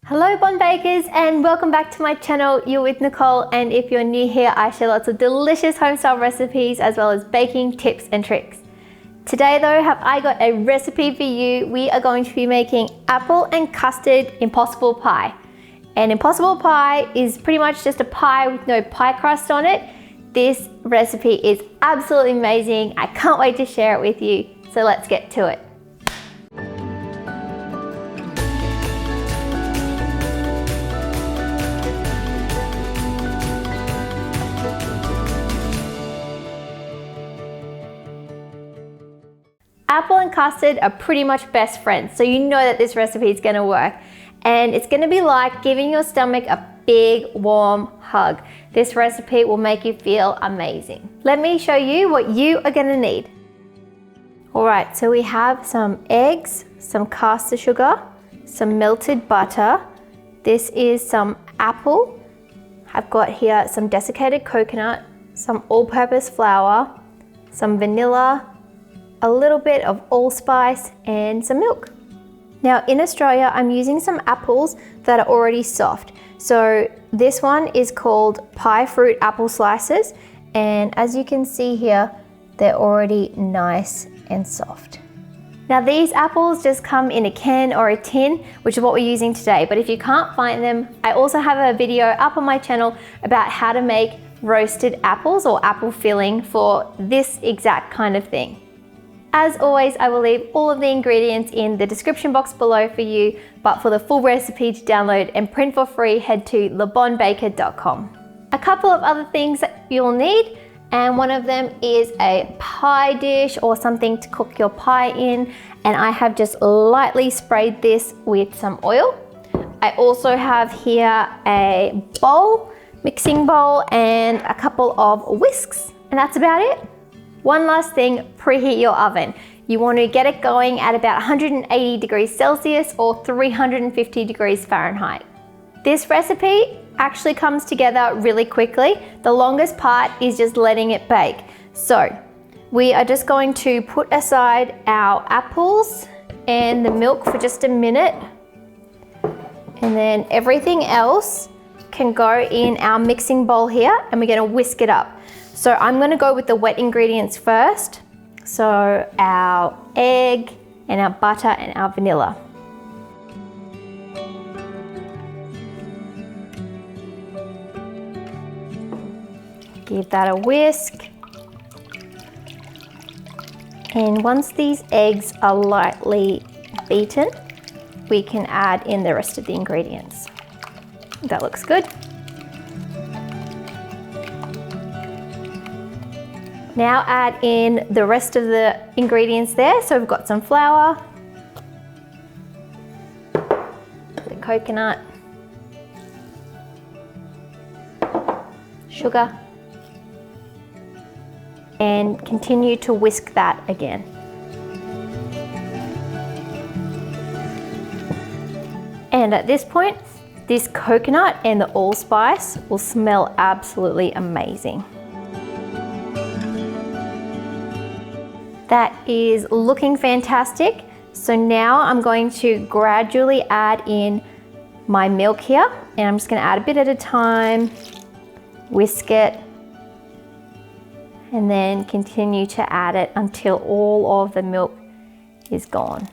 Hello Bon Bakers and welcome back to my channel. You're with Nicole, and if you're new here, I share lots of delicious homestyle recipes as well as baking tips and tricks. Today though, have I got a recipe for you. We are going to be making apple and custard impossible pie. And impossible pie is pretty much just a pie with no pie crust on it. This recipe is absolutely amazing. I can't wait to share it with you. So let's get to it. Apple and custard are pretty much best friends, so you know that this recipe is going to work. And it's going to be like giving your stomach a big warm hug. This recipe will make you feel amazing. Let me show you what you are going to need. Alright, so we have some eggs, some caster sugar, some melted butter. This is some apple. I've got here some desiccated coconut, some all-purpose flour, some vanilla, a little bit of allspice and some milk. Now in Australia, I'm using some apples that are already soft. So this one is called pie fruit apple slices. And as you can see here, they're already nice and soft. Now these apples just come in a can or a tin, which is what we're using today. But if you can't find them, I also have a video up on my channel about how to make roasted apples or apple filling for this exact kind of thing. As always, I will leave all of the ingredients in the description box below for you, but for the full recipe to download and print for free, head to lebonbaker.com. A couple of other things that you'll need, and one of them is a pie dish or something to cook your pie in, and I have just lightly sprayed this with some oil. I also have here a bowl, mixing bowl, and a couple of whisks, and that's about it. One last thing, preheat your oven. You want to get it going at about 180 degrees Celsius or 350 degrees Fahrenheit. This recipe actually comes together really quickly. The longest part is just letting it bake. So we are just going to put aside our apples and the milk for just a minute. And then everything else can go in our mixing bowl here, and we're going to whisk it up. So I'm going to go with the wet ingredients first. So our egg and our butter and our vanilla. Give that a whisk. And once these eggs are lightly beaten, we can add in the rest of the ingredients. That looks good. Now add in the rest of the ingredients there. So we've got some flour, the coconut, sugar, and continue to whisk that again. And at this point, this coconut and the allspice will smell absolutely amazing. That is looking fantastic. So now I'm going to gradually add in my milk here, and I'm just going to add a bit at a time, whisk it, and then continue to add it until all of the milk is gone.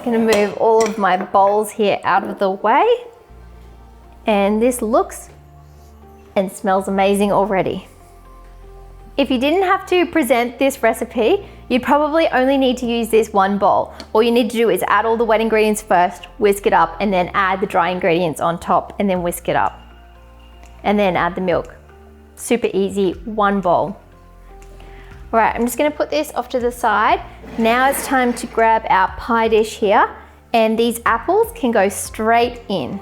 Going to move all of my bowls here out of the way, and this looks and smells amazing already. If you didn't have to present this recipe, you'd probably only need to use this one bowl. All you need to do is add all the wet ingredients first, whisk it up, and then add the dry ingredients on top, and then whisk it up, and then add the milk. Super easy, one bowl. All right, I'm just going to put this off to the side. Now it's time to grab our pie dish here, and these apples can go straight in.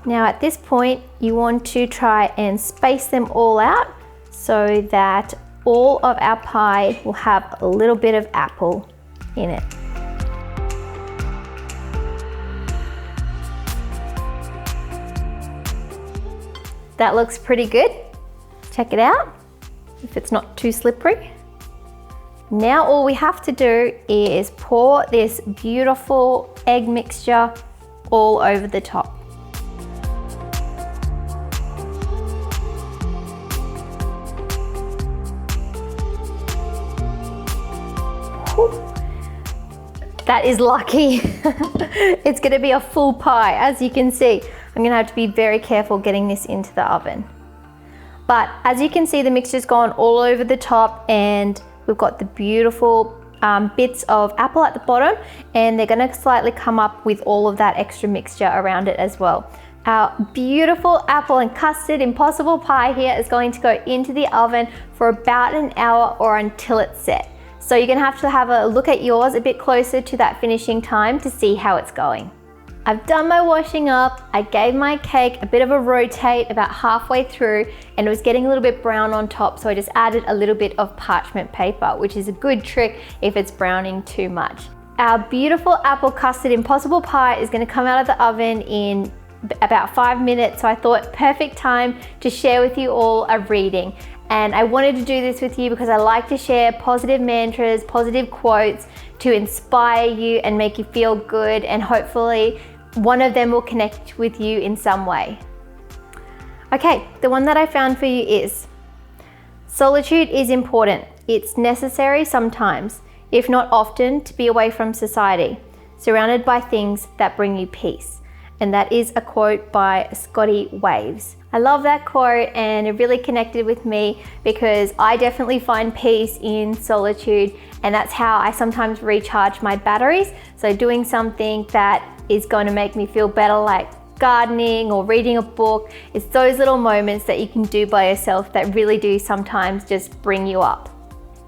Now at this point, you want to try and space them all out so that all of our pie will have a little bit of apple in it. That looks pretty good. Check it out, if it's not too slippery. Now all we have to do is pour this beautiful egg mixture all over the top. That is lucky. It's gonna be a full pie. As you can see, I'm gonna have to be very careful getting this into the oven. But as you can see, the mixture's gone all over the top, and we've got the beautiful bits of apple at the bottom, and they're gonna slightly come up with all of that extra mixture around it as well. Our beautiful apple and custard impossible pie here is going to go into the oven for about an hour or until it's set. So you're gonna have to have a look at yours a bit closer to that finishing time to see how it's going. I've done my washing up. I gave my cake a bit of a rotate about halfway through, and it was getting a little bit brown on top, so I just added a little bit of parchment paper, which is a good trick if it's browning too much. Our beautiful apple custard impossible pie is gonna come out of the oven in about 5 minutes, so I thought perfect time to share with you all a reading. And I wanted to do this with you because I like to share positive mantras, positive quotes to inspire you and make you feel good, and hopefully one of them will connect with you in some way. Okay, the one that I found for you is, solitude is important. It's necessary sometimes, if not often, to be away from society, surrounded by things that bring you peace. And that is a quote by Scotty Waves. I love that quote, and it really connected with me because I definitely find peace in solitude, and that's how I sometimes recharge my batteries. So doing something that is going to make me feel better, like gardening or reading a book, it's those little moments that you can do by yourself that really do sometimes just bring you up.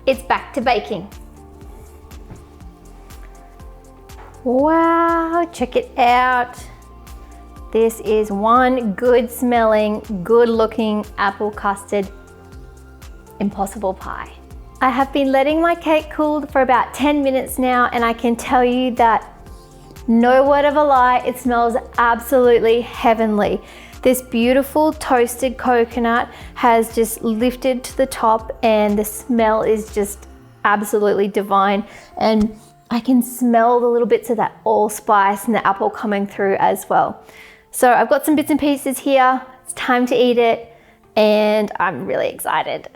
It's back to baking. Wow, check it out. This is one good smelling, good looking apple custard impossible pie. I have been letting my cake cool for about 10 minutes now, and I can tell you that, no word of a lie, it smells absolutely heavenly. This beautiful toasted coconut has just lifted to the top, and the smell is just absolutely divine. And I can smell the little bits of that allspice and the apple coming through as well. So I've got some bits and pieces here. It's time to eat it, and I'm really excited.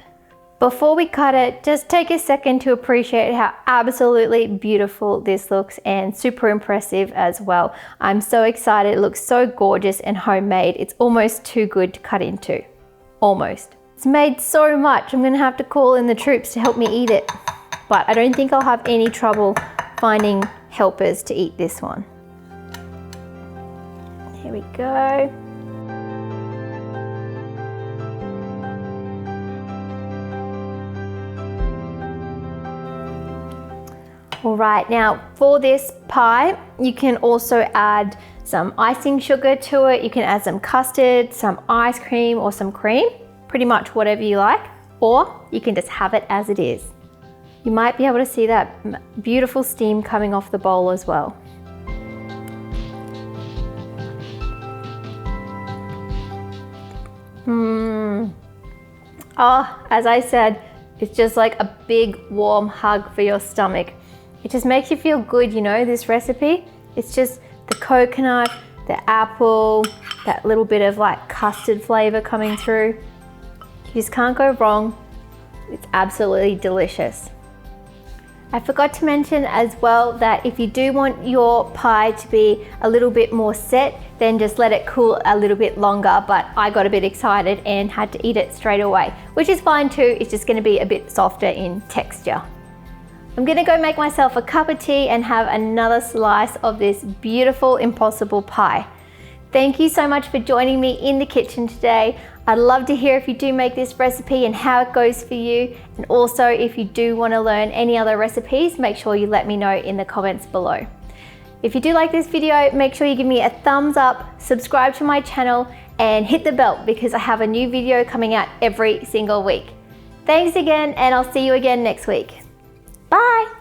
Before we cut it, just take a second to appreciate how absolutely beautiful this looks, and super impressive as well. I'm so excited. It looks so gorgeous and homemade. It's almost too good to cut into. Almost. It's made so much. I'm gonna have to call in the troops to help me eat it. But I don't think I'll have any trouble finding helpers to eat this one. Here we go. All right, now for this pie, you can also add some icing sugar to it. You can add some custard, some ice cream, or some cream, pretty much whatever you like, or you can just have it as it is. You might be able to see that beautiful steam coming off the bowl as well. Oh, as I said, it's just like a big warm hug for your stomach. It just makes you feel good, you know, this recipe. It's just the coconut, the apple, that little bit of like custard flavor coming through. You just can't go wrong. It's absolutely delicious. I forgot to mention as well that if you do want your pie to be a little bit more set, then just let it cool a little bit longer, but I got a bit excited and had to eat it straight away, which is fine too. It's just gonna be a bit softer in texture. I'm gonna go make myself a cup of tea and have another slice of this beautiful impossible pie. Thank you so much for joining me in the kitchen today. I'd love to hear if you do make this recipe and how it goes for you. And also, if you do want to learn any other recipes, make sure you let me know in the comments below. If you do like this video, make sure you give me a thumbs up, subscribe to my channel, and hit the bell because I have a new video coming out every single week. Thanks again, and I'll see you again next week. Bye.